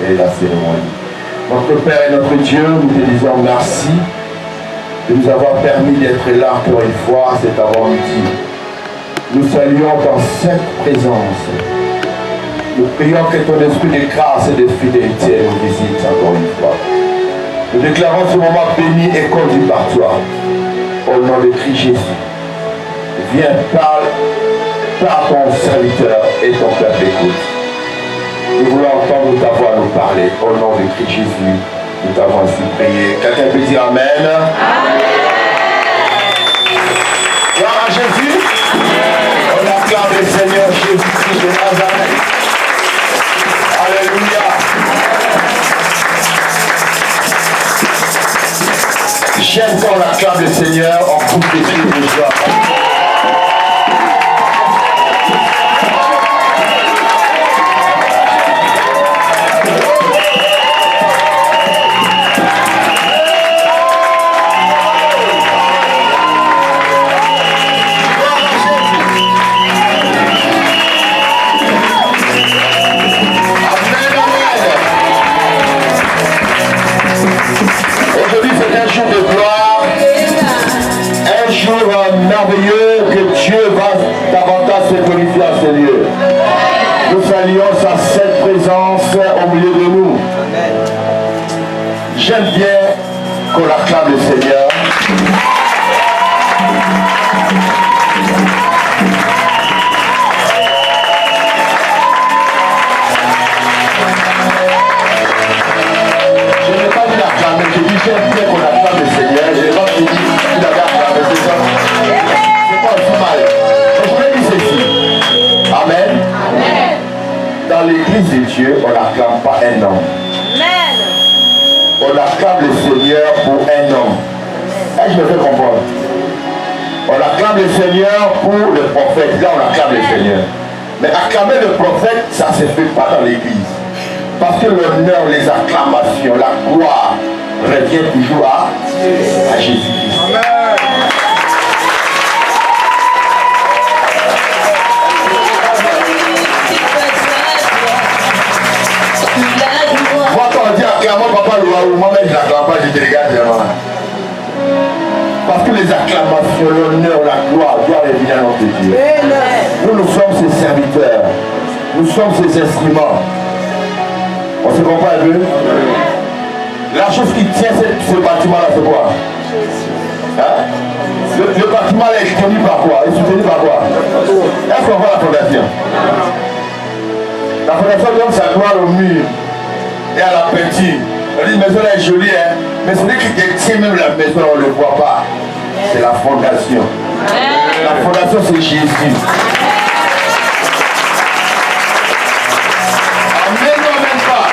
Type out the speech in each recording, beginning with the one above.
et la cérémonie. Notre Père et notre Dieu, nous te disons merci de nous avoir permis d'être là encore une fois cet avant-midi. Nous saluons dans cette présence. Nous prions que ton esprit de grâce et de fidélité nous visite encore une fois. Nous déclarons ce moment béni et conduit par toi. Au nom de Christ Jésus. Viens, parle par ton serviteur et ton peuple écoute. Nous voulons entendre ta voix nous parler. Au nom de Christ Jésus, nous t'avons ainsi prié. Quelqu'un peut dire Amen. Amen. Gloire à Jésus. On acclame le Seigneur Jésus-Christ de Nazareth. Alléluia. J'aime quand on acclame le Seigneur en coupe de cris de joie. Merveilleux que Dieu va davantage se glorifier à ce lieu. Nous saluons sa sainte présence au milieu de nous. J'aime bien qu'on acclame le Seigneur. Je n'ai pas dit l'acclamer, j'ai dit j'aime bien qu'on acclame le Seigneur. Je n'ai pas dit qu'il avait acclamé, c'est ça. Je voulais dire ceci. Amen. Amen. Dans l'église de Dieu, on n'acclame pas un homme. Amen. On acclame le Seigneur pour un homme. Est-ce que je me fais comprendre? On acclame le Seigneur pour le prophète. Là, on acclame le Seigneur. Mais acclamer le prophète, ça ne se fait pas dans l'église. Parce que l'honneur, les acclamations, la gloire revient toujours à Jésus-Christ. Amen. Moi, quand on dit acclamons papa Louaou, moi-même je n'acclame pas, je te regarde vraiment. Parce que les acclamations, l'honneur, la gloire doivent revenir à notre Dieu. Nous sommes ses serviteurs. Nous sommes ses instruments. On se comprend un peu? La chose qui tient ce bâtiment-là, c'est quoi? Hein? Le bâtiment là est tenu par quoi? Il est soutenu par quoi? Est-ce qu'on voit la fondation? La fondation donne sa gloire au mur et à la peinture. On dit, la maison là est jolie, hein? Mais celui qui détient même la maison, on ne le voit pas. C'est la fondation. La fondation, c'est Jésus. Amen, non, même pas.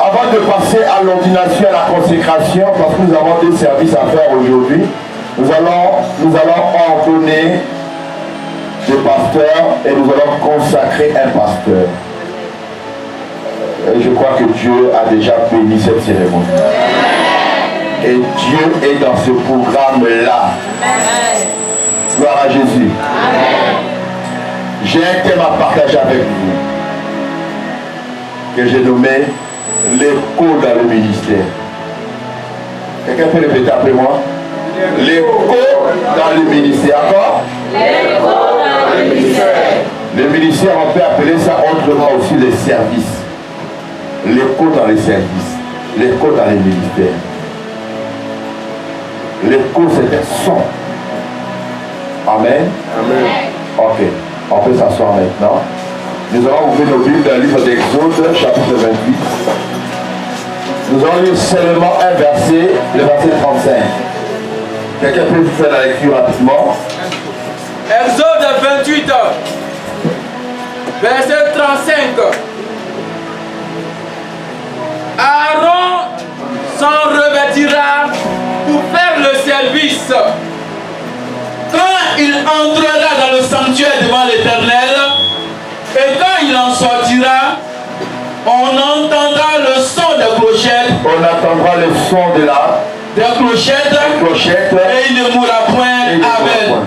Avant de passer à l'ordination et à la consécration, parce que nous avons des services à faire aujourd'hui, nous allons ordonner des pasteurs et nous allons consacrer un pasteur. Et je crois que Dieu a déjà béni cette cérémonie. Et Dieu est dans ce programme-là. Gloire à Jésus. J'ai un thème à partager avec vous que j'ai nommé l'écho dans le ministère. Quelqu'un peut répéter après moi? L'écho dans le ministère. Encore? L'écho dans le ministère. Le ministère, on peut appeler ça autrement aussi les services. L'écho dans les services. L'écho dans les ministères. L'écho, c'est un son. Amen. Amen. Ok, on peut s'asseoir maintenant. Nous allons ouvrir nos Bibles dans le livre d'Exode, chapitre 28. Nous allons lire seulement un verset, le verset 35. Quelqu'un peut vous faire la lecture rapidement? Exode 28, verset 35. Aaron s'en revêtira pour faire le service. Quand il entrera dans le sanctuaire devant l'Éternel, et quand il en sortira, on entendra le son des clochettes. On entendra le son de la des clochettes. Et il ne mourra point. Amen.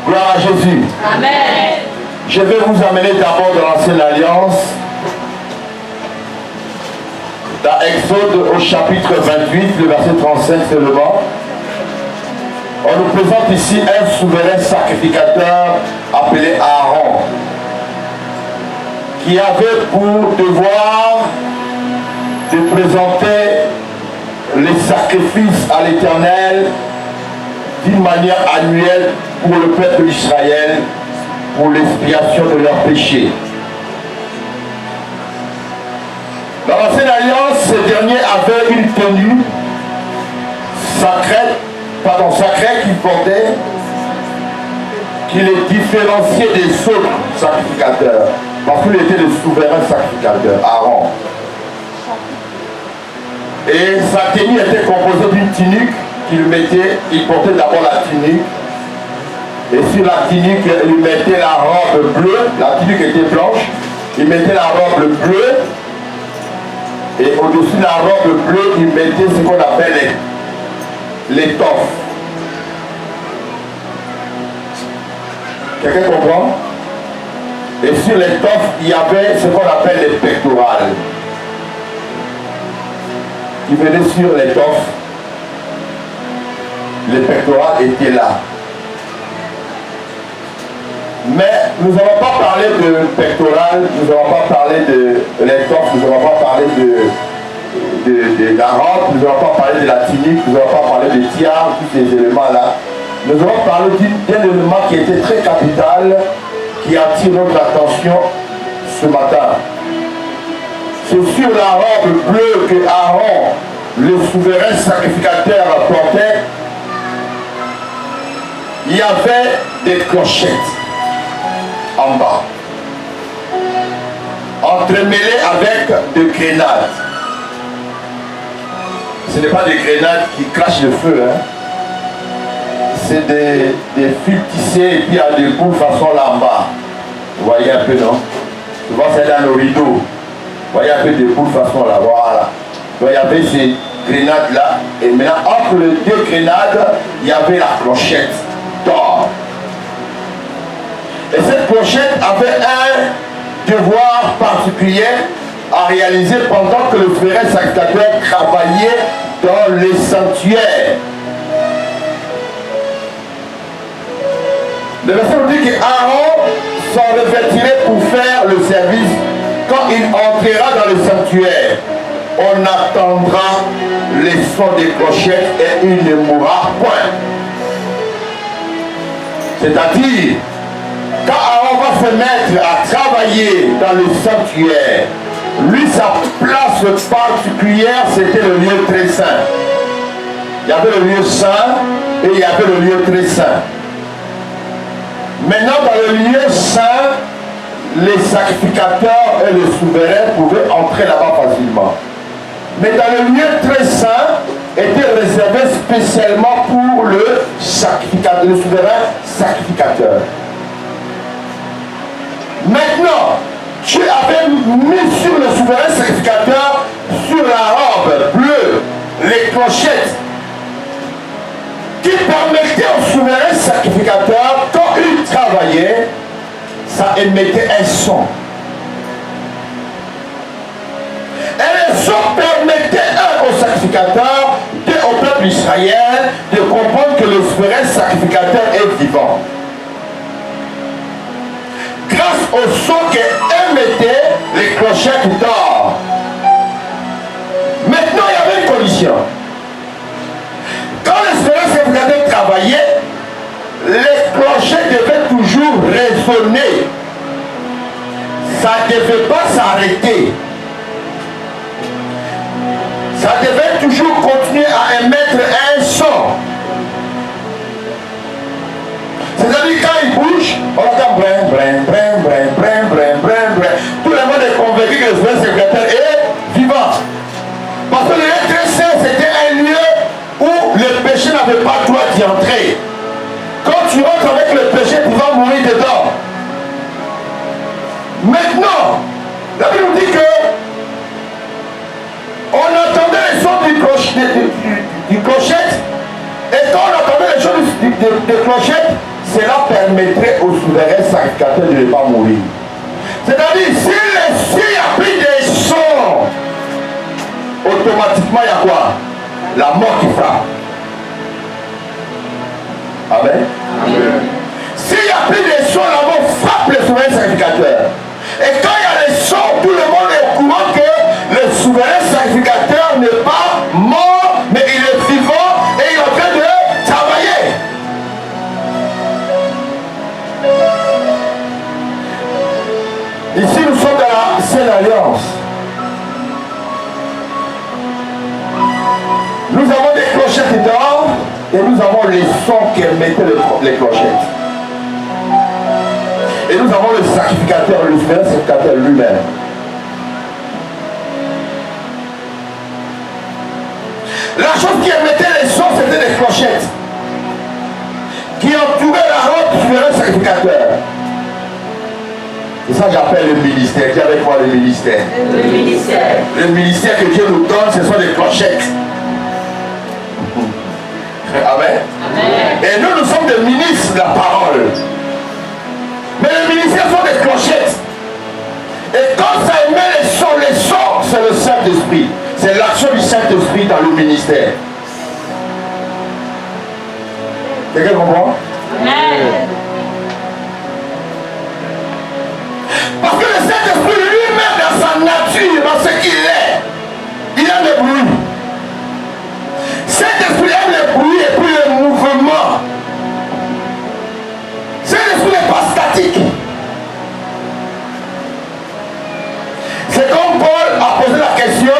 Gloire à Jésus. Amen. Je vais vous amener d'abord dans l'Ancienne Alliance, dans Exode au chapitre 28, le verset 35 seulement. On nous présente ici un souverain sacrificateur appelé Aaron, qui avait pour devoir de présenter les sacrifices à l'Éternel d'une manière annuelle pour le peuple d'Israël, pour l'expiation de leurs péchés. Dans l'Ancienne Alliance, ce dernier avait une tenue sacrée qu'il portait, qui le différenciait des autres sacrificateurs, parce qu'il était le souverain sacrificateur, Aaron. Et sa tenue était composée d'une tunique qu'il mettait, il portait d'abord la tunique, et sur la tunique, il mettait la robe bleue, la tunique était blanche, il mettait la robe bleue, et au-dessus de la robe bleue, il mettait ce qu'on appelle l'étoffe. Quelqu'un comprend? Et sur l'étoffe, il y avait ce qu'on appelle les pectorales. Qui venaient sur l'étoffe. Les pectorales étaient là. Mais nous n'allons pas parler de pectoral, nous n'allons pas parler de l'étoffe, nous n'allons pas parler de la robe, nous n'allons pas parler de la tunique, nous n'allons pas parler des tiares, tous ces éléments-là. Nous allons parler d'un élément qui était très capital, qui attire notre attention ce matin. C'est sur la robe bleue que Aaron, le souverain sacrificateur, portait. Il y avait des clochettes en bas, entremêlées avec des grenades. Ce n'est pas des grenades qui crachent le feu, hein. C'est des fils tissés et puis il y a des boules façon là en bas. Vous voyez un peu, non? Souvent c'est dans le rideau. Vous voyez un peu des boules façon là, voilà. Donc il y avait ces grenades là, et maintenant entre les deux grenades, il y avait la clochette d'or. Et cette clochette avait un devoir particulier à réaliser pendant que le frère sacrificateur travaillait dans les sanctuaires. Le verset nous dit qu'Aaron s'en revêtirait pour faire le service. Quand il entrera dans le sanctuaire, on attendra les sons des clochettes et il ne mourra point. C'est-à-dire, quand Aaron va se mettre à travailler dans le sanctuaire, lui, sa place particulière, c'était le lieu très saint. Il y avait le lieu saint et il y avait le lieu très saint. Maintenant, dans le lieu saint, les sacrificateurs et les souverains pouvaient entrer là-bas facilement. Mais dans le lieu très saint, était réservé spécialement pour le sacrificateur, le souverain sacrificateur. Maintenant, tu avais mis sur le souverain sacrificateur, sur la robe bleue, les clochettes qui permettaient au souverain sacrificateur, quand il travaillait, ça émettait un son. Et le son permettait au sacrificateur, au peuple israélien, de comprendre que le souverain sacrificateur est vivant. Grâce au son qu'émettaient les clochettes d'or. Maintenant, il y avait une condition. Quand le souverain sacrificateur travaillait, les clochettes devaient toujours résonner. Ça ne devait pas s'arrêter. Ça devait toujours continuer à émettre un son. C'est-à-dire quand il bouge, on entend brin, brin, brin, brin, brin, brin, brin, brin. Tout le monde est convaincu que le souverain sacrificateur est vivant. Parce que le lieu très saint, c'était un lieu où le péché n'avait pas le droit d'y entrer. Quand tu rentres avec le péché, tu vas mourir dedans. Maintenant, la Bible nous dit que on entendait les sons du clochette, et quand on entendait les sons des clochettes, cela permettrait au souverain sacrificateur de ne pas mourir. C'est-à-dire, s'il y a plus de sang, automatiquement, il y a quoi? La mort qui frappe. Amen. Amen. S'il n'y a plus de sang, la mort frappe le souverain sacrificateur. Et quand il y a le sang, tout le monde est au courant que le souverain sacrificateur n'est pas mort, mais il est vivant et il est en train de travailler. Ici, nous sommes dans la Sainte Alliance. Nous avons des clochettes d'or et nous avons les sons qui émettaient les clochettes. Et nous avons le sacrificateur, le souverain sacrificateur lui-même. La chose qui émettait les sons, c'était les clochettes qui entouraient la robe du souverain sacrificateur. C'est ça que j'appelle le ministère. Qui avec moi le ministère? Le ministère. Le ministère que Dieu nous donne, ce sont des clochettes. Amen. Amen. Et nous, nous sommes des ministres de la parole. Mais les ministères sont des clochettes. Et quand ça émet les sons, c'est le Saint-Esprit. C'est l'action du Saint-Esprit dans le ministère. Quelqu'un comprend? Amen. Parce que le Saint-Esprit lui-même, dans sa nature, dans ce qu'il est, il aime le bruit. Saint-Esprit aime le bruit et puis le mouvement. Saint-Esprit n'est pas statique. C'est comme Paul a posé la question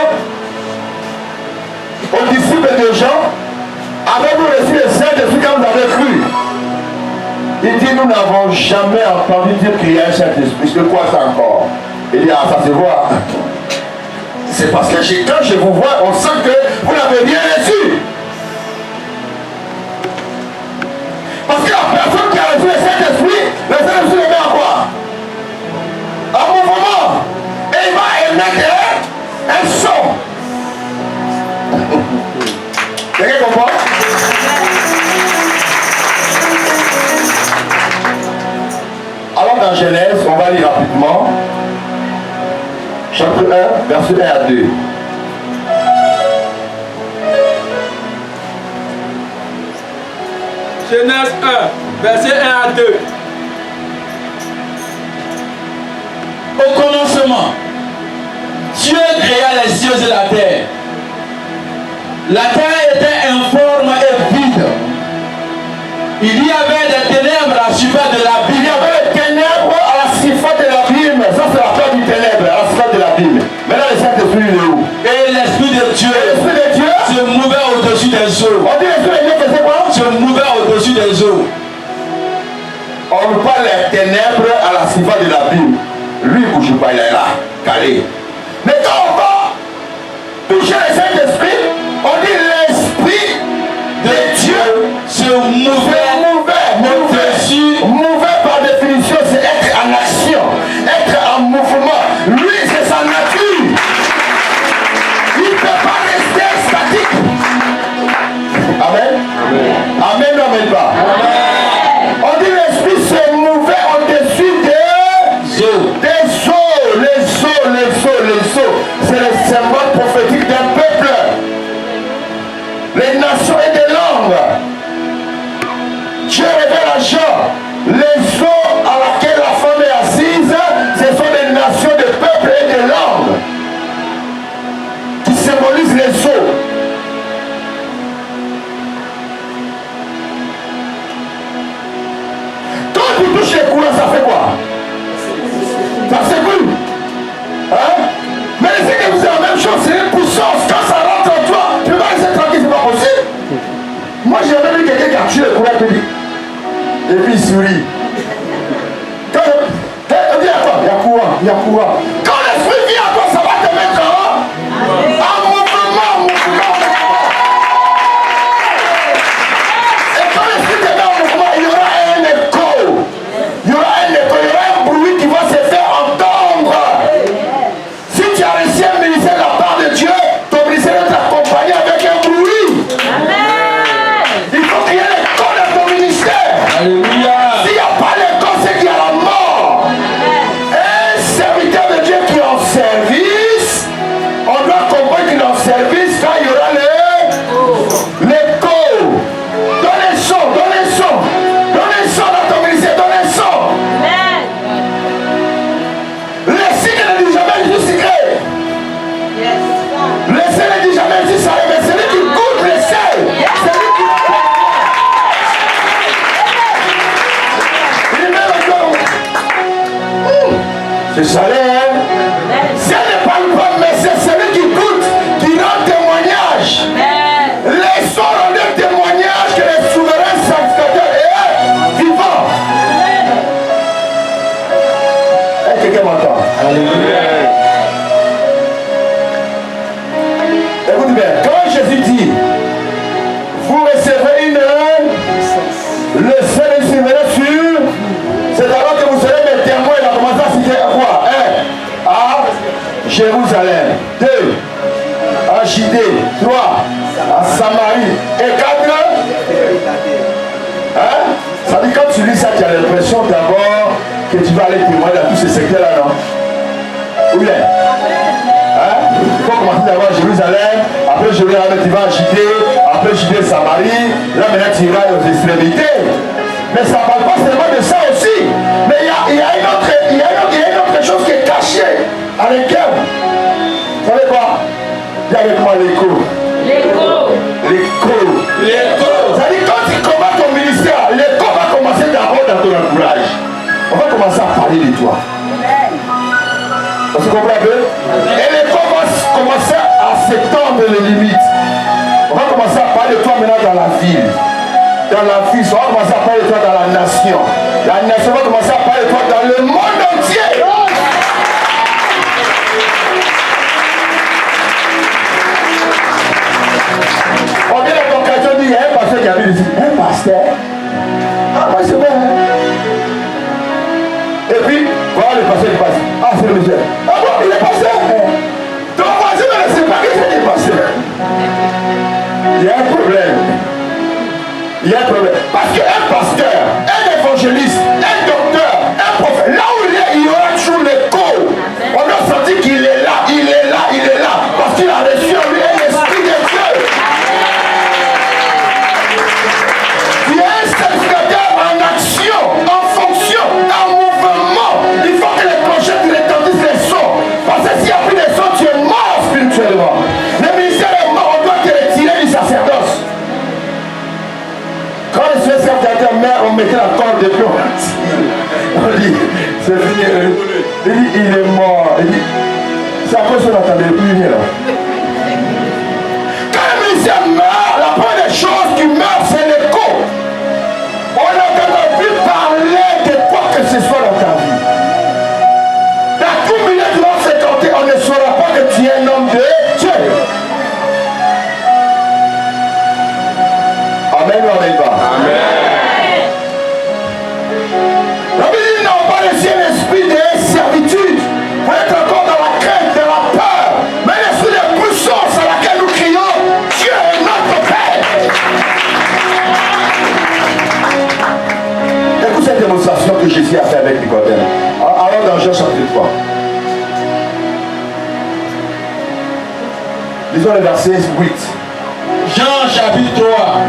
aux disciples de Jean: avez-vous reçu le Saint-Esprit quand vous avez cru? Il dit: nous n'avons jamais entendu dire qu'il y a un Saint-Esprit. De quoi ça encore? Il dit: ah, ça se voit. C'est parce que quand je vous vois, on sent que vous l'avez bien reçu. Parce que la personne qui a reçu le Saint-Esprit le met en quoi? En mouvement. Et il va émettre un son. Quelqu'un comprend? Alors dans Genèse, on va lire rapidement. Chapitre 1, verset 1 à 2. Genèse 1, verset 1 à 2. Au commencement, Dieu créa les cieux et la terre. La terre était informe et vide. Il y avait des ténèbres à la surface de l'abîme. Il y avait des ténèbres à la surface de l'abîme. Ça, c'est la peur du ténèbre, à la surface de l'abîme. Maintenant, le Saint-Esprit est où? Et l'Esprit de Dieu, se mouvait au-dessus des eaux. On dit l'Esprit de Dieu faisait quoi? Se mouvait au-dessus des eaux. On ne parle des ténèbres à la surface de l'abîme. Lui, il ne bouge pas, il est là, calé. Mais quand on va toucher le Saint-Esprit, on dit l'Esprit de Dieu se mouvait par définition, c'est être en action, être en mouvement. Lui, c'est sa nature. Il ne peut pas rester statique. Amen. Amen ou amen pas? Amen. On dit l'Esprit se mouvait au-dessus des eaux. Les eaux. C'est le symbole prophétique d'un peuple. Les nations et des langues. Dieu révèle à Jean, les eaux à laquelle la femme est assise, ce sont des nations, des peuples et des langues qui symbolisent les eaux. Quand tu touches les courants, ça fait quoi? Ça s'écoule. Hein? Mais c'est que vous avez la même chose, c'est une puissance. Quand ça rentre en toi, tu vas rester tranquille, c'est pas possible. Moi j'ai jamais vu quelqu'un qui a tué le courant et puis il sourit. Quand on dit à quoi? Il y a courant. Quand l'esprit vient à toi, ça va te mettre en mouvement. Et quand l'esprit te met en mouvement, il y aura un écho. Il y aura un bruit qui va se faire entendre. Si tu as reçu un ministère de la part de Dieu, ton ministère va t'accompagner avec un bruit. Amen. Il faut qu'il y ait l'écho dans ton ministère. Alléluia. C'est salé, hein? Si elle ne parle pas, mais c'est celui qui goûte, qui rend témoignage. Laissons rendre témoignage que le souverain sacrificateur est vivant. Est-ce que quelqu'un m'entend? Écoute bien, quand Jésus dit, vous recevez le Saint-Esprit sur, c'est alors que vous serez mes témoins. Il a commencé à citer quoi? 1. À Jérusalem. 2. À Judée. 3. À Samarie. Et 4. Hein? Ça dit quand tu lis ça, tu as l'impression d'abord que tu vas aller témoigner dans tous ces secteurs-là, non? Ou bien? Hein? Il faut commencer d'abord à Jérusalem, après Jérusalem tu vas à Judée, après Judée Samarie, là maintenant tu iras aux extrémités. Mais ça ne parle pas seulement de ça aussi. Mais il y a une autre chose qui est cachée à l'intérieur. Vous savez quoi? Dis avec moi l'écho. L'écho. Ça dit quand tu commences ton ministère, l'écho va commencer d'abord dans ton entourage. On va commencer à parler de toi. Vous comprenez un peu? Et l'écho va commencer à s'étendre les limites. On va commencer à parler de toi maintenant dans la ville. Dans la ville, on va commencer à parler de toi dans la nation. La nation va commencer à parler de toi dans le monde entier. On vient à l'occasion de dire, il y a un pasteur qui a vu ici. Un pasteur? Ah, moi c'est bon. Et puis, voilà le pasteur qui passe. Ah, c'est le monsieur. Ah bon, il est pasteur. Ton voisin ne sait pas que c'est le pasteur. Il y a un problème. Il y a un problème. Parce qu'un pasteur, un évangéliste, un docteur, un prophète, là où il est, il y aura toujours l'écho. On a senti qu'il est là, il est là, il est là. Parce qu'il a reçu en lui un esprit de Dieu. Tu es un sacrificateur en action, en fonction, en mouvement. Il faut que les clochettes retentissent les sons. Parce que s'il n'y a plus de sons, tu es mort spirituellement. Le ministère est mort, on doit te retirer du sacerdoce. Quand le sacerdoce mère, on mettait la corde de pion. On dit, c'est fini. Il dit, il est mort. Il dit, c'est après ça qu'on n'entendait plus rien là. Quand le ministère meurt, la première chose qui meurt, c'est l'écho. On n'entend plus parler de quoi que ce soit dans ta vie. Dans tout milieu tu vas fréquenter, on ne saura pas que tu es un homme de Dieu. Amen ou amen pas? Amen. La Bible dit, n'ont pas reçu un esprit de servitude pour être encore dans la crainte, dans la peur, mais l'esprit de puissance à laquelle nous crions, Dieu est notre Père. Écoute cette démonstration que Jésus a fait avec Nicodème. Allons dans Jean chapitre 3. Lisons le verset 8. Jean chapitre 3.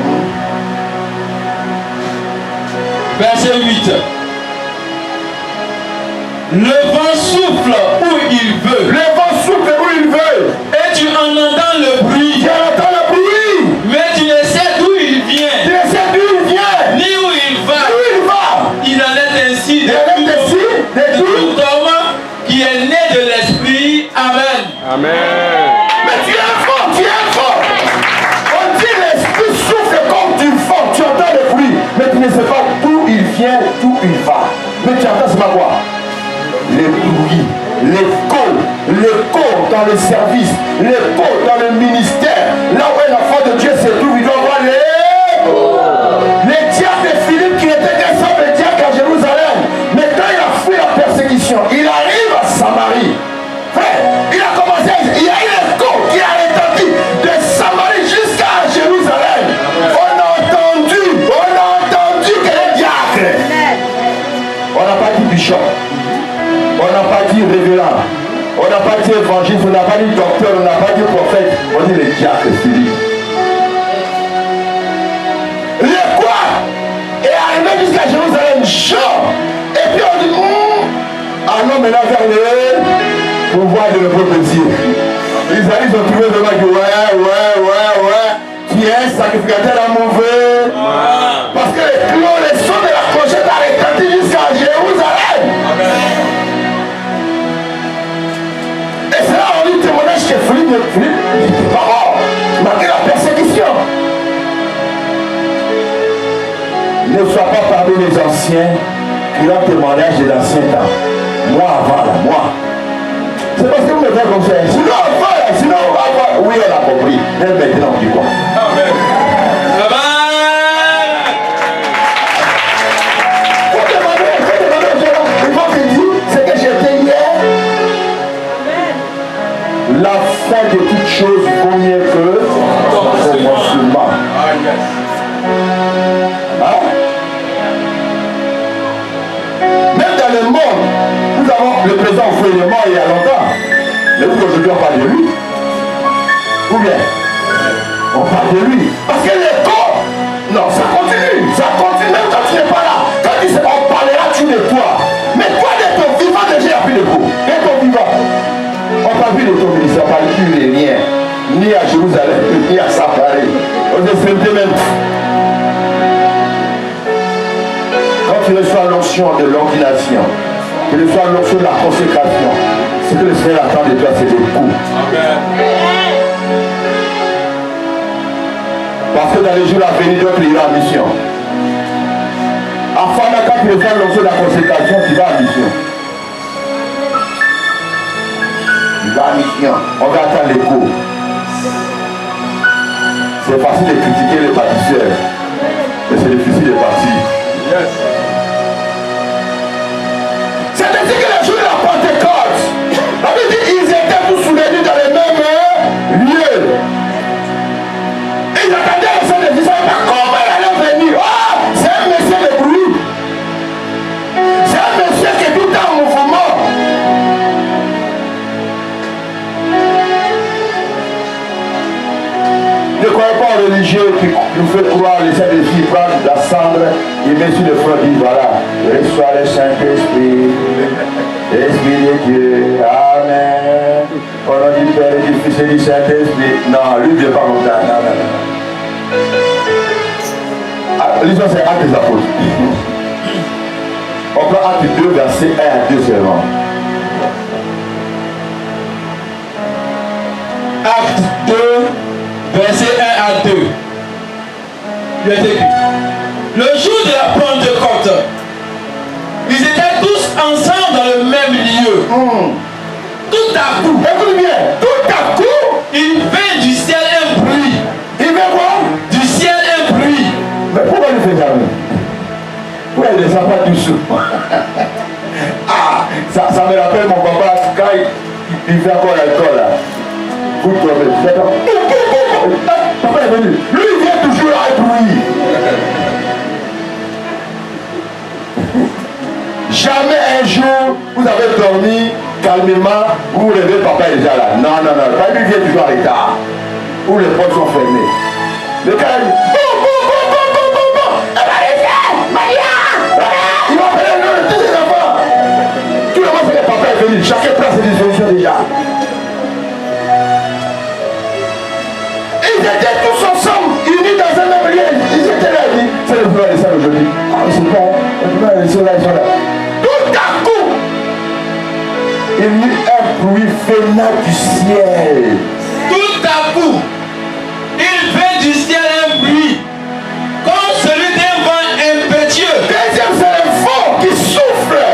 Verset 8. Le vent souffle où il veut. Le vent souffle où il veut. Et tu en entends le bruit. Tu entends le bruit. Mais tu ne sais d'où il vient. Tu ne sais d'où il vient. Ni où il va. D'où il va. Il en est ainsi de tout homme qui est né de l'esprit. Amen. Amen. Mais tu es fort, tu es fort. On dit l'esprit souffle comme du vent. Tu entends le bruit, mais tu ne sais pas d'où il vient, d'où il va. Mais tu entends c'est pas quoi? Les bruits, l'écho dans le service, l'écho dans le ministère. Là où un enfant de Dieu se trouve, il doit voir les diacres de Philippe qui n'étaient qu'un simple diacre à Jérusalem. Mais quand il a fui la persécution, il arrive à Samarie. Frère, il a commencé, il y a eu l'écho qui a retenti de Samarie jusqu'à Jérusalem. On a entendu que les diacres. On n'a pas dit bishop. On n'a pas dit révérend, on n'a pas dit évangile, on n'a pas dit docteur, on n'a pas dit prophète, on dit les diacres Philippe. Le quoi est arrivé jusqu'à Jérusalem, Jean. Et puis on dit, allons maintenant vers le pouvoir de le prophétie. Les amis ont trouvé vraiment que ouais, tu es un sacrificateur amoureux. Parce que le son de la clochette a retenti jusqu'à Jérusalem. les anciens qui ont témoignage de l'ancien temps. Moi avant là, moi. C'est parce que vous me faites comme ça. Sinon avant là, sinon avant. Oui, elle a compris. Elle maintenant on dit quoi? Amen. Faut demander aux gens. Ils vont te dire ce que j'étais hier. La fin de toute chose vaut mieux que le commencement. Hein? Même dans le monde, nous avons le président Fouillement il y a longtemps. Mais vous aujourd'hui on parle de lui. Ou bien on parle de lui. Parce que les corps, non, ça continue. Ça continue même quand tu n'es pas là. Quand tu sais, on parlera-tu de toi. Mais toi d'être vivant déjà, il n'y a plus de coup. D'être vivant. On ne parle plus de ton ministère, on ne parle plus de rien. Ni à Jérusalem, ni à Samarie. On est extrémités même. Quand tu reçois l'onction de l'ordination, tu reçois l'onction de la consécration, ce que le Seigneur attend de toi, c'est des coups. Parce que dans les jours à venir, d'autres iront en mission. Enfin, quand tu reçois l'onction de la consécration, tu vas en mission. Tu vas en mission. On va attendre les coups. C'est facile de critiquer les bâtisseurs, mais c'est difficile de partir. Yes. C'est ainsi que les jours de la Pentecôte, la Bible dit qu'ils étaient tous soulevés dans les mêmes lieux. Et ils attendaient le Seigneur, ils ne savaient pas comment il allait venir. Ah, c'est un monsieur de bruit. C'est un monsieur qui est tout en mouvement. Ne croyez pas aux religieux qui nous fait croire les Saint-Esprit, prendre la cendre, il met sur le front, dit voilà, reçois le Saint-Esprit, l'Esprit de Dieu, Amen. Au nom du Père et du Fils et du Saint-Esprit. Non, lui ne vient pas comme ça. Non, non, non. Lisons c'est Actes des Apôtres. On prend Actes 2, verset 1 à 2 seulement. Acte 2, verset 1 à 2. Il est écrit. Le jour de la Pentecôte, ils étaient tous ensemble dans le même lieu. Tout à coup, écoute bien, tout à coup, il vint du ciel un bruit. Il vint quoi? Du ciel un bruit. Mais pourquoi il ne fait jamais? Pourquoi il ne descend pas dessous? Ah, ça me rappelle mon papa quand il fait encore l'alcool là. Vous trouvez, papa est venu. Lui il vient toujours à bruit. Jamais un jour vous avez dormi calmement, vous vous levez, papa est déjà là. Non, non, non, lui vient toujours en retard. Où les portes sont fermées. Le gars dit il va appeler tous les enfants. Tout le monde sait que papa est venu. Chacun prend ses dispositions déjà. Ils étaient tous ensemble, unis dans un même lieu. Ils étaient là, ils disent, c'est le frère de ça aujourd'hui. Ah, c'est pas, le frère de ça, ils sont là. Tout à coup, il y eut un bruit venant du ciel. Tout à coup, il vint du ciel un bruit, comme celui d'un vent impétueux. Deuxième, c'est le vent qui souffle.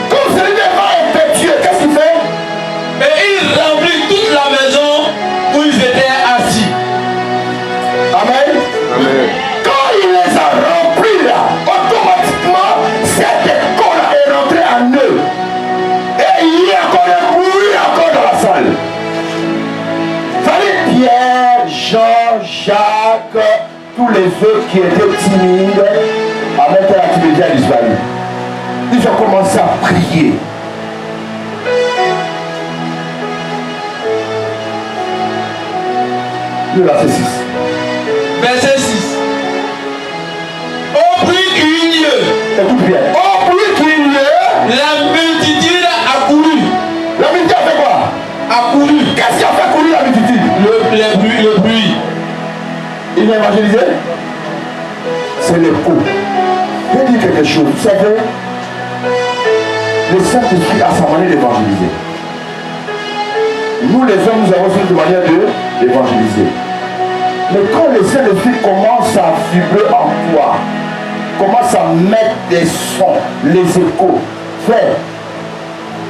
Comme celui d'un vent impétueux. Qu'est-ce qu'il fait? Et il remplit toute la maison où ils étaient assis. Amen. Amen. Quand il les a remplis là, automatiquement, cette école est rentrée en eux. Et il y a encore un bruit encore dans la salle. Fallait Pierre, Jean, Jacques, tous les autres qui étaient timides, à mettre la timidité à disparu. Ils ont commencé à prier. Le verset 6. Verset 6. Au bruit qui eut lieu, Écoute bien. Au bruit qui eut lieu, la multitude a couru. la multitude a fait quoi? A couru. Qu'est-ce qui a fait courir la multitude? Le bruit. Il a évangélisé? C'est le coup. Je vais dire quelque chose. Vous savez, le Saint-Esprit a sa manière d'évangéliser. Nous les hommes, nous avons une manière d'évangéliser. Mais quand le Saint-Esprit commence à vibrer en toi, commence à mettre des sons, les échos. Frère,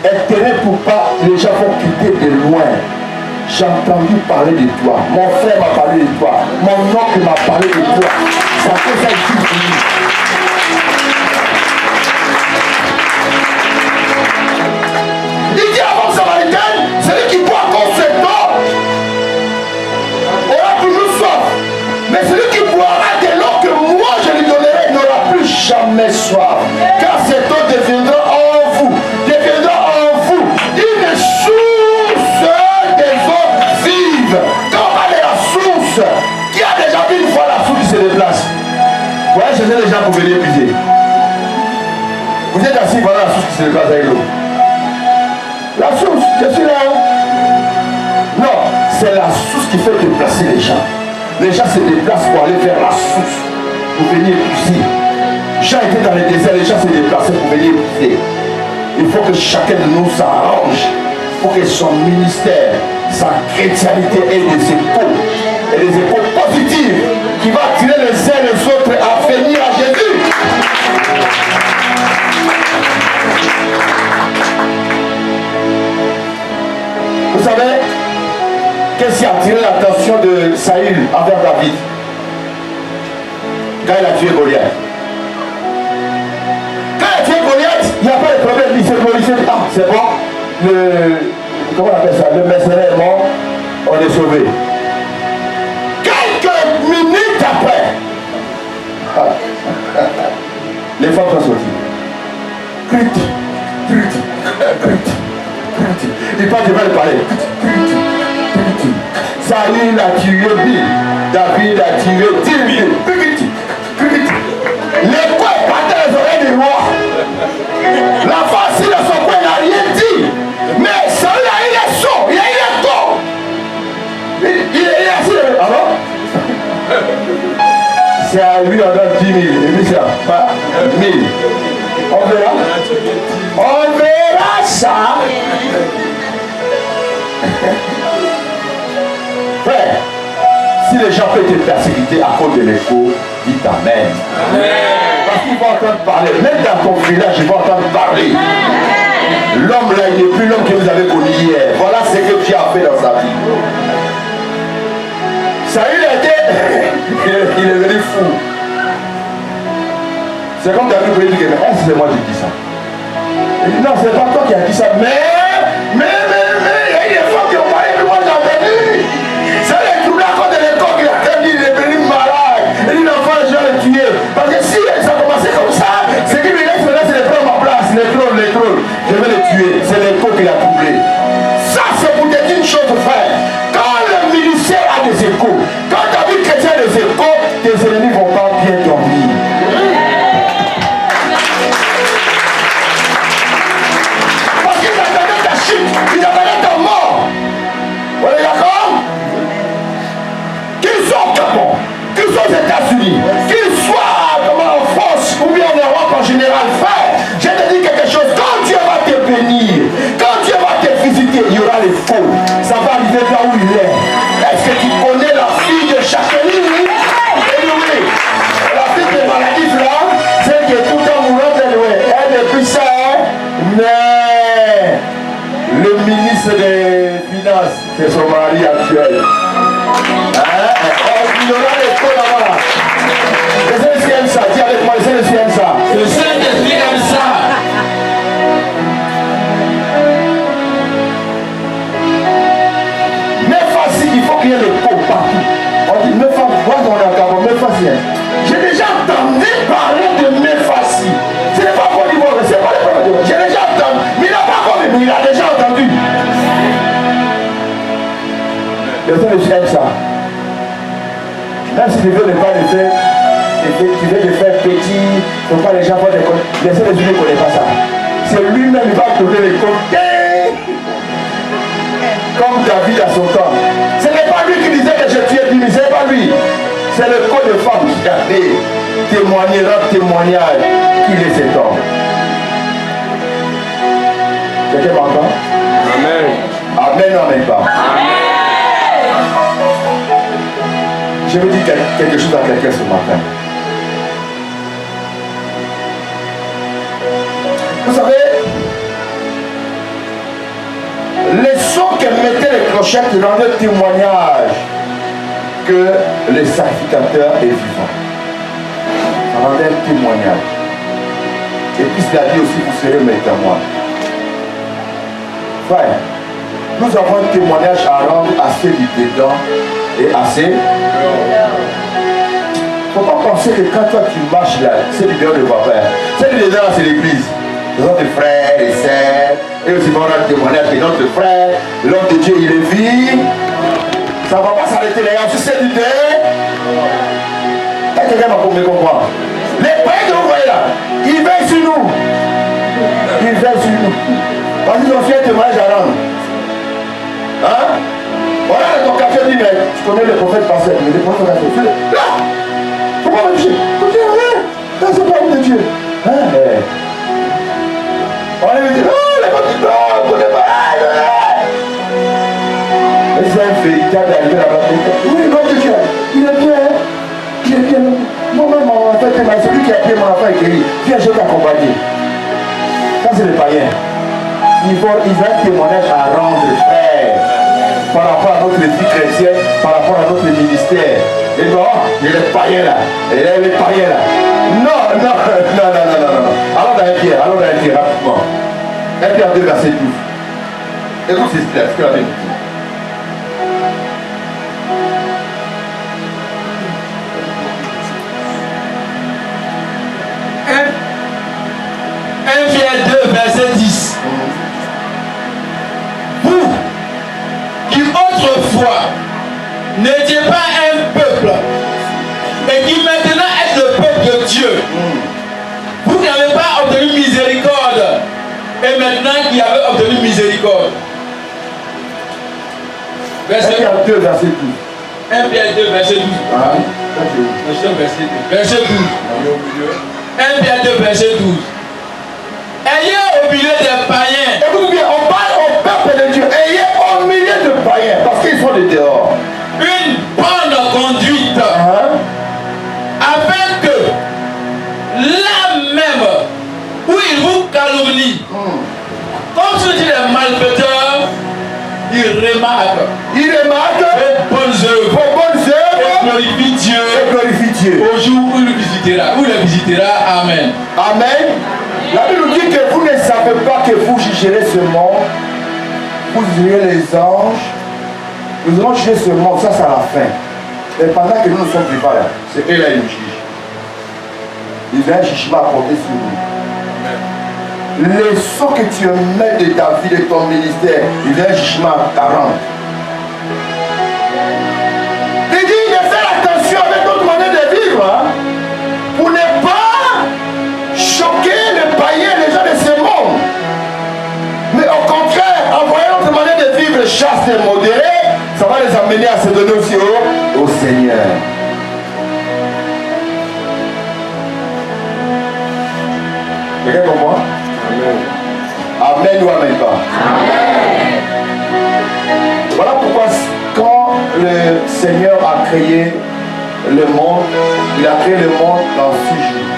intérêt pour pas, les gens vont quitter de loin. J'ai entendu parler de toi. Mon frère m'a parlé de toi. Mon oncle m'a parlé de toi. Ça fait ça ici. Il dit avant Samaritaine, celui qui boit contre cette eau aura toujours soif. Mais celui qui boira de l'eau que moi je lui donnerai n'aura plus jamais soif. Car cette eau deviendra en vous, deviendra en vous une source des eaux vives. Quand on parle de la source, qui a déjà vu une fois la source qui se déplace? Vous voyez, chercher les gens pour venir puiser. Vous êtes assis, voilà la source qui se déplace avec l'eau. La source, je suis là. Non, c'est la source qui fait déplacer les gens. Les gens se déplacent pour aller vers la source, pour venir puiser. Jean était dans le désert, les gens se déplaçaient pour venir puiser. Il faut que chacun de nous s'arrange pour que son ministère, sa chrétienté ait des échos, et des échos positifs qui vont attirer les uns et les autres à venir à Jésus. Vous savez, qu'est-ce qui a attiré l'attention de Saül envers David quand il a tué Goliath? Quand il a tué Goliath, il n'y a pas de problème. Il s'est glorifié. Ah, c'est bon. Comment on appelle ça? Le mercenaire est mort, on est sauvé. Quelques minutes après, les femmes sont sorties. Il parle devant le palais. Saül a tué 1000. David a tué 10 000. Les coins partaient les oreilles du roi. La face de son coin n'a rien dit. Mais Saül a eu les sons. Il a eu les tons. Il est assis. Alors c'est à lui on donne 10 000. Et lui c'est pas 1000. On verra. On verra ça. Frère, si les gens peuvent être persécutés à cause de l'écho, dites Amen. Parce qu'ils vont entendre parler. Même dans ton village, ils vont entendre parler. L'homme là, il n'est plus l'homme que vous avez connu hier. Voilà ce que Dieu a fait dans sa vie. Saül était... il est devenu fou. C'est comme David voulait dire que c'est moi qui dis ça. Il dit non, c'est pas toi qui as dit ça. Mais, il y a des fois qui ont parlé, mais moi j'ai entendu. C'est les troubles à cause de l'école qu'il a entendu, il est devenu malade. Il dit l'enfant, je vais le tuer. Parce que si ça a commencé comme ça, ce qui me laisse maintenant, c'est de prendre ma place. Les trolls. Je vais le tuer. C'est l'école qui l'a troublé. Ça, c'est pour te dire une chose, frère. Quand le ministère a des échos, quand ta vie chrétienne a des échos, tes ennemis ne vont pas bien dormir. Ils appellent ta mort. On est d'accord? Qu'ils soient au Gabon, qu'ils soient aux États-Unis, qu'ils soient en France ou bien en Europe en général, frère, je te dis quelque chose. Quand Dieu va te bénir, quand Dieu va te visiter, il y aura les faux. Ça va arriver là où il est. Est-ce que tu connais la fille de Jacqueline? Oui. La fille de maladie là, celle qui est tout le temps mourante, elle est plus ça, mais le ministre des Finances, c'est son mari actuel. Il y aura les faux là-bas. Le Saint-Esprit aime ça. Dis avec moi, le Saint-Esprit aime ça. Le Saint-Esprit aime ça. Mais facile, il faut qu'il y ait les faux partout. On dit, mais facile, moi on est en Gabon, mais facile. J'ai déjà entendu parler de mes faciles. Ce n'est pas Côte d'Ivoire, c'est pas le problème. J'ai déjà entendu, mais il n'a pas encore, mais il a déjà entendu. Le Saint-Esprit aime ça. Même si tu veux ne pas le faire, tu veux le faire petit, il ne faut pas les gens faire des comptes. Le Saint-Esprit ne connaît pas ça. C'est lui-même qui va trouver les comptes. Comme David à son temps. Ce n'est pas lui qui disait que je tuais 10 000, ce n'est pas lui. C'est le code de femme qui a fait témoignage qu'il est cet homme. Quelqu'un m'entend? Amen. Amen ou amen pas? Je veux dire quelque chose à quelqu'un ce matin. Vous savez, les sons que mettaient les clochettes rendaient témoignage que le sacrificateur est vivant. Ça rendait un témoignage. Et puis il a dit aussi, vous serez mes témoins. Frère, nous avons un témoignage à rendre assez du dedans et assez. Il ne faut pas penser que quand toi tu marches là, c'est du dehors de papa. C'est du dedans, c'est l'église. Les autres frères et sœurs, et aussi on a un témoignage que notre frère, l'homme de Dieu, il est vivant. Ça ne va pas s'arrêter les gars, c'est du dehors. Est-ce que quelqu'un m'a compris comprendre? Les païens que vous voyez là, ils veillent sur nous. Ils veillent sur nous. Parce qu'ils ont fait un témoignage à rendre. Hein? Voilà, ton café dit, mais tu connais le prophète passé, mais le prophète a fait. Là! Pourquoi me toucher? Là, c'est pas homme de Dieu. Hein? On lui dit, non, les gens disent, non, on ne connaît pas. Mais c'est un véritable arrivé là-bas. Oui, l'homme de Dieu, il est bien, hein? Il est bien. Moi-même, mon enfant, celui qui a pris mon enfant est guéri. Viens, je vais t'accompagner. Ça, c'est le païen. Il faut un témoignage à rendre, frère, par rapport à notre vie chrétienne, par rapport à notre ministère. Et non, il est païen là. Il est païen là. Non. Allons dans un Pierre, rapidement. 1 Pierre 2, verset 12. Écoute ce que la Bible dit. Pierre 2, verset 10. Vous, qui autrefois n'étiez pas un peuple, et qui maintenant êtes le peuple de Dieu, vous qui n'avez pas obtenu miséricorde, et maintenant qui avez obtenu miséricorde. 1 Pierre 2, verset 12. 1 Pierre 2, verset 12. Verset 12. 1 Pierre 2, verset 12. Ayez au milieu des païens. Écoutez bien, on parle au peuple de Dieu. Ayez au milieu de païens, parce qu'ils sont de dehors. Une bonne conduite, afin que là même où ils vous calomnient, comme si vous étiez des malfaiteurs, ils remarquent. Vos bonnes œuvres. Et glorifient Dieu. Au jour où il les visitera. Amen. Amen. La Bible nous dit que vous ne savez pas que vous jugerez ce monde. Vous jugerez les anges. Nous allons juger ce monde, ça c'est à la fin. Mais pendant que nous sommes vivants là, c'est eux là, ils nous jugent. Ils ont un jugement à porter sur nous. Les sons que tu mets de ta vie, de ton ministère, ils ont un jugement à rendre. Il dit de faire attention avec notre manière de vivre, hein, pour ne pas choquer les païens, les gens de ce monde. Mais au contraire, en voyant notre manière de vivre chaste et modérée, ça va les amener à se donner aussi au Seigneur. Quelqu'un comme moi? Amen ou amen pas? Amen. Voilà pourquoi quand le Seigneur a créé le monde, il a créé le monde dans 6 jours.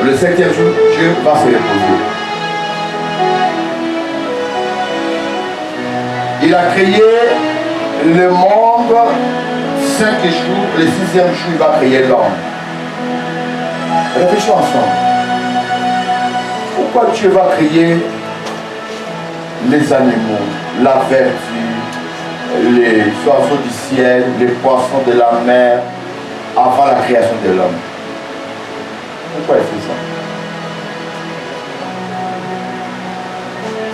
Le 7e jour, Dieu va se reposer. Il a créé le monde 5 jours, le 6e jour, il va créer l'homme. Réfléchissons ensemble. Pourquoi Dieu va créer les animaux, la verdure, les oiseaux du ciel, les poissons de la mer avant la création de l'homme? Pourquoi il fait ça?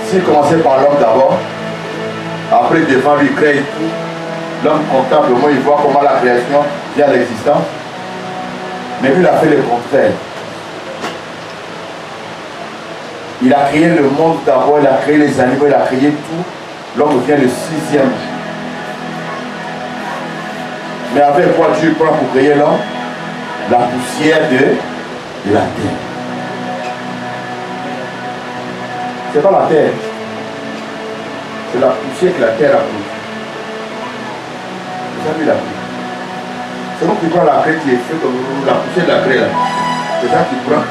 S'il commençait par l'homme d'abord, après devant lui il crée tout, l'homme contemple, au moins il voit comment la création vient à l'existence. Mais lui il a fait le contraire. Il a créé le monde d'abord, il a créé les animaux, il a créé tout. L'homme vient le 6e jour. Mais avec quoi Dieu prend pour créer l'homme? La poussière de la terre. C'est pas la terre. C'est la poussière que la terre a pris. C'est ça qu'il a pris. C'est donc tu prends la craie qui est faite comme la poussière de la craie là. C'est ça que tu prends.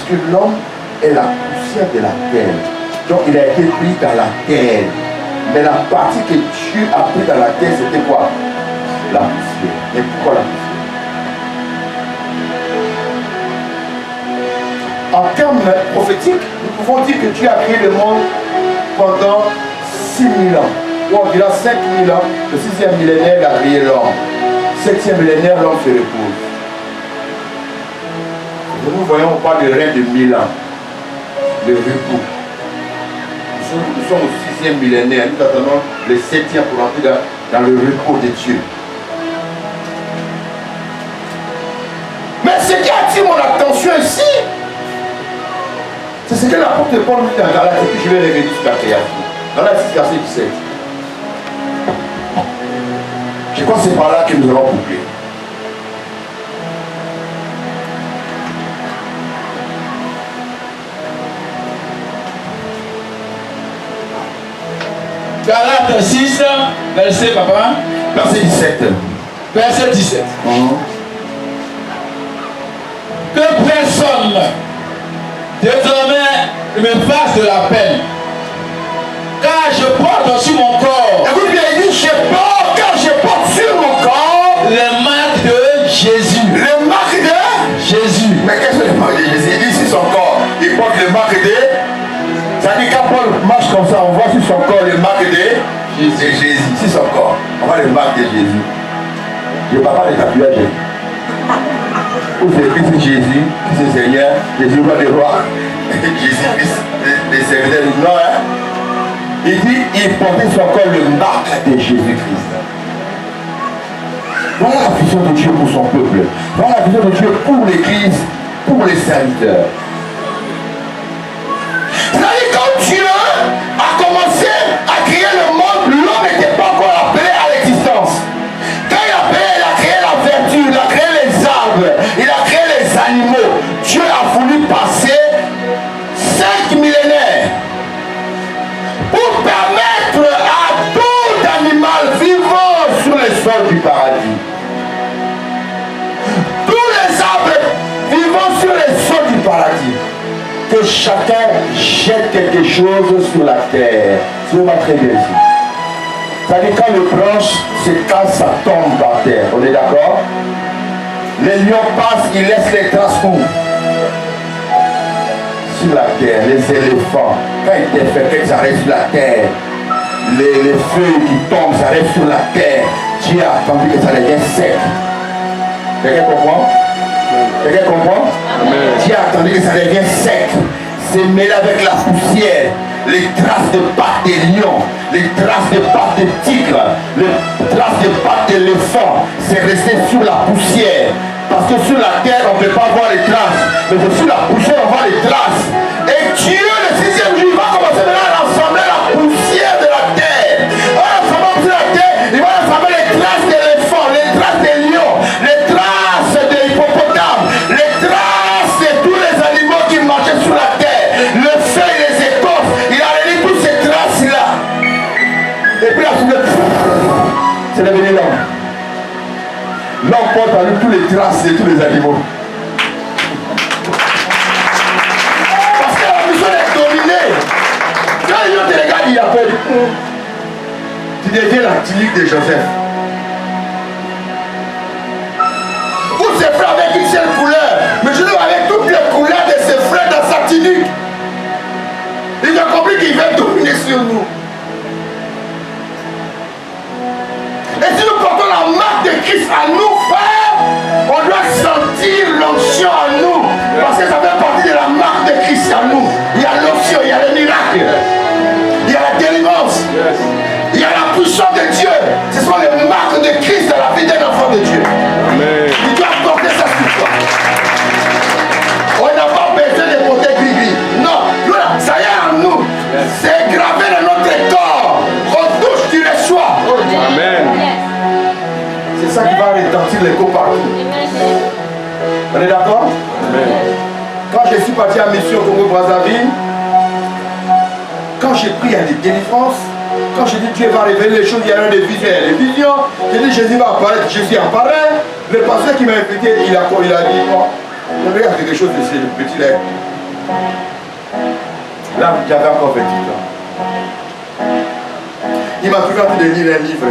Parce que l'homme est la poussière de la terre. Donc il a été pris dans la terre. Mais la partie que Dieu a pris dans la terre, c'était quoi? La poussière. Et pourquoi la poussière? En termes prophétiques, nous pouvons dire que Dieu a créé le monde pendant 6000 ans. Ou environ 5000 ans. Le 6e millénaire, il a créé l'homme. 7e millénaire, l'homme se repose. Nous voyons, on parle de règne de 1000 ans. Le repos. Nous sommes au 6e millénaire. Nous attendons le 7e pour entrer dans le repos de Dieu. Mais ce qui attire mon attention ici, c'est ce que l'apôtre Paul dit dans Galates, et puis je vais revenir sur la création. Galates 6, verset 17. Je crois que c'est par là que nous allons boucler. Galates 6, verset papa. Verset 17. Verset 17. Que personne désormais ne me fasse de la peine, car je porte sur mon corps. Écoute bien, il dit je porte, car je porte sur mon corps les marques de Jésus. les marques de Jésus. Mais qu'est-ce que les marques de Jésus? Il dit sur son corps, il porte les marques de. Ça dit quand Paul marche comme ça, on voit sur son corps les marques de Jésus. Sur son corps, on voit les marques de Jésus. Je ne parle pas de tatouage. Où c'est écrit sur Jésus, Christ le Seigneur, Jésus roi des rois, Jésus-Christ, les serviteurs. Non, hein? Il dit, il portait sur son corps le marque de Jésus-Christ. Voilà la vision de Dieu pour son peuple. Voilà la vision de Dieu pour l'Église, pour les serviteurs. C'est-à-dire quand Dieu a commencé à créer le monde, l'homme n'était pas encore appelé à l'existence. Quand il a créé la vertu, il a créé les arbres, il a créé les animaux. Dieu a voulu passer 5 millénaires pour permettre à tout animal vivant sur le sol du paradis, tous les arbres vivant sur le sol du paradis, que chacun jette quelque chose sur la terre. C'est pas très bien ici. C'est-à-dire quand les branches se cassent, ça tombe par terre. On est d'accord? Les lions passent, ils laissent les traces où? Sur la terre. Les éléphants, quand ils défèquent, ça reste sur la terre. Les feuilles qui tombent, ça reste sur la terre. Dieu a attendu que ça devienne sec. Quelqu'un comprend? Quelqu'un comprend? Dieu a attendu que ça devienne sec. C'est mêlé avec la poussière. Les traces de pattes des lions, les traces de pattes de tigre, les traces de pattes d'éléphant, c'est resté sur la poussière. Parce que sur la terre, on ne peut pas voir les traces. Mais sur la poussière, on voit les traces. Et Dieu, le 6e jour, il va commencer maintenant à rassembler la poussière de la terre. En rassemblant sur la terre, il va rassembler les traces d'éléphants, les traces des lions, les traces des hippopotames, les traces de tous les animaux qui marchaient sur la terre, le feuille, les écorces. Il a réuni toutes ces traces-là. Et puis la soulevé, c'est devenu l'homme. L'homme porte à lui toutes les traces de tous les animaux. Parce qu'il a besoin d'être dominé. Quand les gens te regardent, il appelle. Tu deviens la tunique de Joseph. Tous ses frères avec une seule couleur. Mais je dis avec toutes les couleurs de ses frères dans sa tunique. Il a compris qu'il va dominer sur nous. Et si nous portons la marque de Christ à nous, frères, on doit sentir l'onction en nous. Parce que ça fait partie de la marque de Christ en nous. Il y a l'onction, il y a le miracle, il y a la délivrance, il y a la puissance de Dieu. Ce sont les marques de Christ dans la vie d'un enfant de Dieu. Amen. Il doit porter ça sur toi. On n'a pas besoin de porter gris-gris. Non, ça y est en nous. C'est gravé dans notre corps. On touche, tu reçois. Amen. C'est ça qui va retentir l'écho partout. On est d'accord? Quand je suis parti en mission au Congo-Brazzaville, quand j'ai pris des délivrances, quand j'ai dit Dieu va révéler les choses, il y a des visions. Les visions, j'ai dit Jésus va apparaître, Jésus apparaît. Le pasteur qui m'a invité, il a dit, bon, regarde quelque chose de ce petit là. Là, j'avais encore 28 ans. Il m'a pris en train de lire un livre.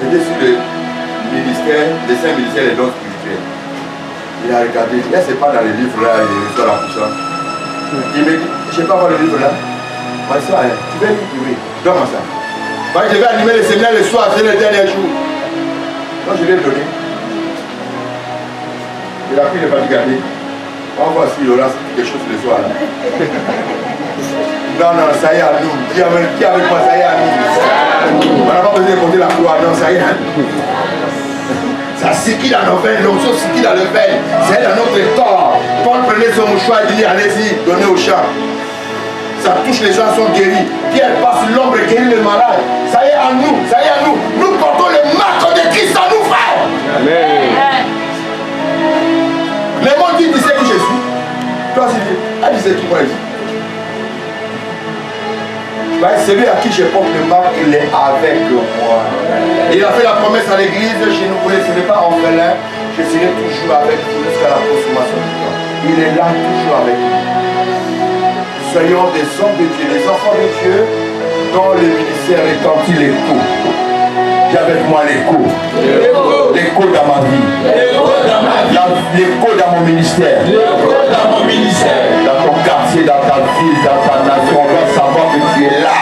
C'était sur le ministère, les 5 ministères des dons spirituels. Il a regardé, il dit, c'est pas dans le livre là, il reçoit la puissance. Il me dit, je ne sais pas voir le livre là. Moi, ça, tu veux lire? Oui, donne-moi ça. Moi, je vais animer le séminaire le soir, c'est le dernier jour. Moi, je l'ai donné. Il a pris le papier gardé. On va voir s'il aura quelque chose le soir là. Non, non, ça y est à nous. Qui avec moi, ça y est à nous. On n'a pas besoin de porter la croix, non, ça y est à nous. Ça circule dans nos veines, l'onction circule dans les veines. C'est dans notre corps. Paul prenait son mouchoir et dit, allez-y, donnez au champ. Ça touche, les gens sont guéris. Pierre passe l'ombre et guérit le malade. Ça y est à nous, ça y est à nous. Nous portons le marque de Christ en nous, frère. Amen. Le monde dit, tu sais qui je suis. Toi, tu dis, ah, tu sais qui moi je suis. Celui à qui je porte le marque, il est avec moi. Il a fait la promesse à l'église, je ne vous laisserai pas orphelin, je serai toujours avec vous jusqu'à la consommation du temps. Il est là toujours avec nous. Soyons des hommes de Dieu, des enfants de Dieu, dont le ministère retentit l'écho. J'ai avec moi l'écho. L'écho dans ma vie. L'écho dans mon ministère. Dans ton quartier, dans ta ville, dans ta nation. On doit savoir que tu es là.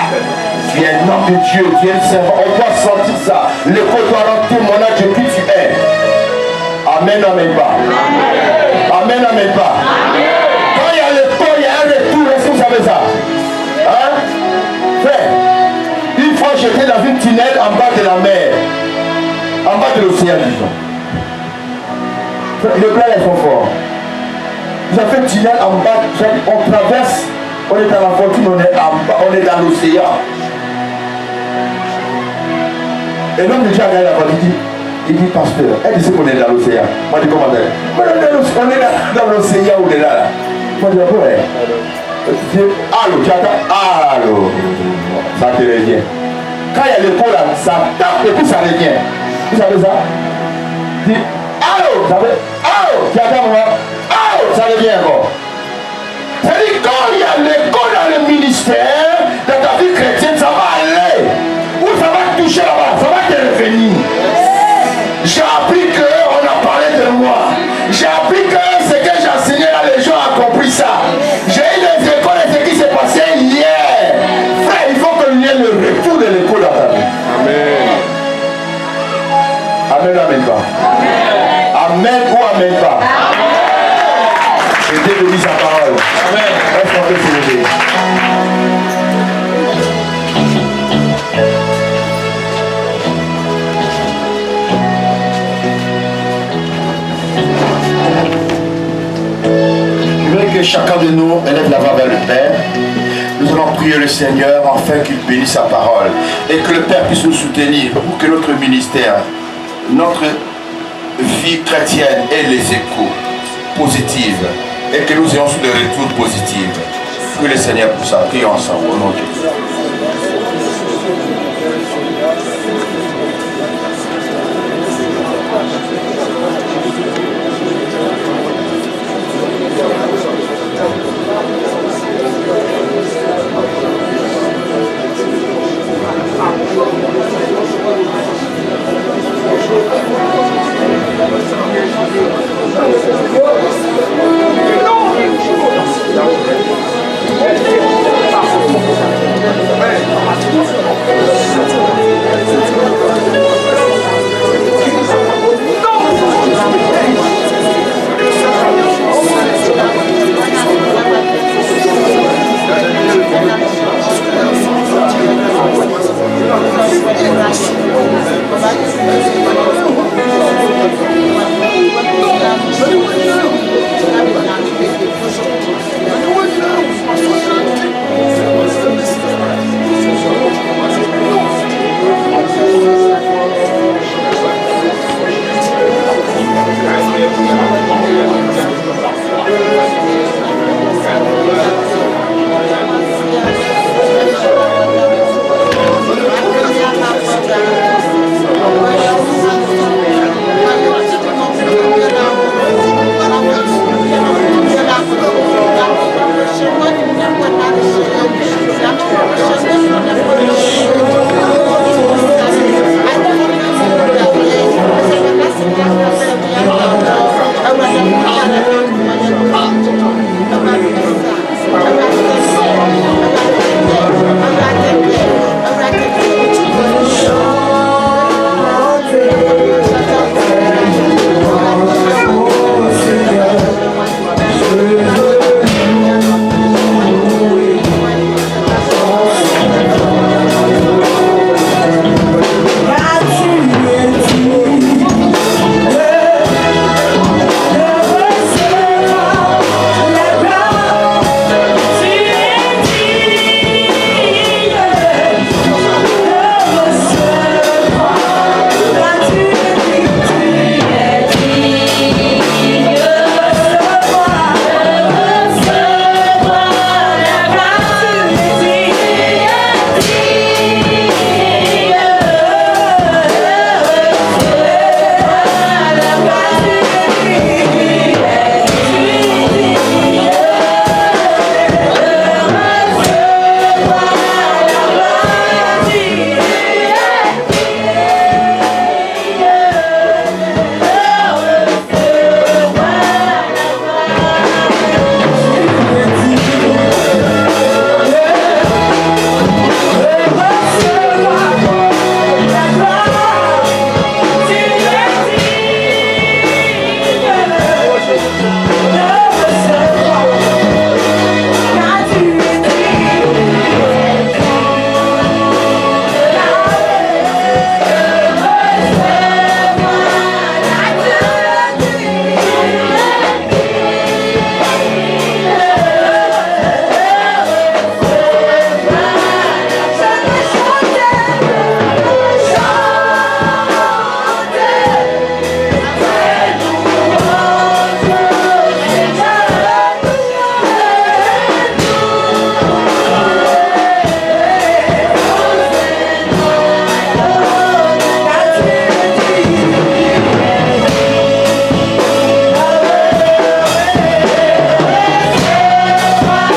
Tu es un homme de Dieu, tu es un servant. On doit sentir ça. L'écho doit rendre témoignage de qui tu es. Amen, amen pas. Amen, amen pas. Quand il y a l'écho, il y a un retour. Est-ce que vous savez ça? Hein? Frère, une fois j'étais dans une tunnel en bas de la mer. En bas de l'océan, disons. Le blanc est trop fort. Vous avez fait un tunnel en bas, on traverse, on est dans la fortune, on est en bas, on est dans l'océan. Et l'homme de Dieu a regardé la voiture, il dit, pasteur, elle dit qu'on est dans l'océan. Moi je dis, comment dire? On est dans l'océan ou là, là. Moi je dis, ouais. Allô, tu attends? Allô. Ça te revient. Quand il y a l'épaule là, ça tape et puis ça revient. Vous savez ça? Dis, allô, ça fait, allô, tu attends moi? Allô, ça revient encore. C'est-à-dire quand il y a l'écho dans le ministère, dans ta vie chrétienne, ça va aller. Ou ça va toucher là-bas, ça va te revenir. J'ai appris qu'on a parlé de moi. J'ai appris que ce que j'ai enseigné là, les gens ont compris ça. J'ai eu des écoles de ce qui s'est passé hier. Frère, il faut qu'il y ait le retour de l'écho dans ta vie. Amen. Amen, amen pas. Amen ou amen pas. Je t'ai béni sa parole. Amen. Est-ce qu'on peut se lever? Je veux que chacun de nous élève la voix vers le Père. Nous allons prier le Seigneur afin qu'il bénisse sa parole et que le Père puisse nous soutenir pour que notre ministère, notre vie chrétienne ait les échos positifs et que nous ayons des retours positifs. Que le Seigneur pour ça. Prions ensemble au nom de Jésus.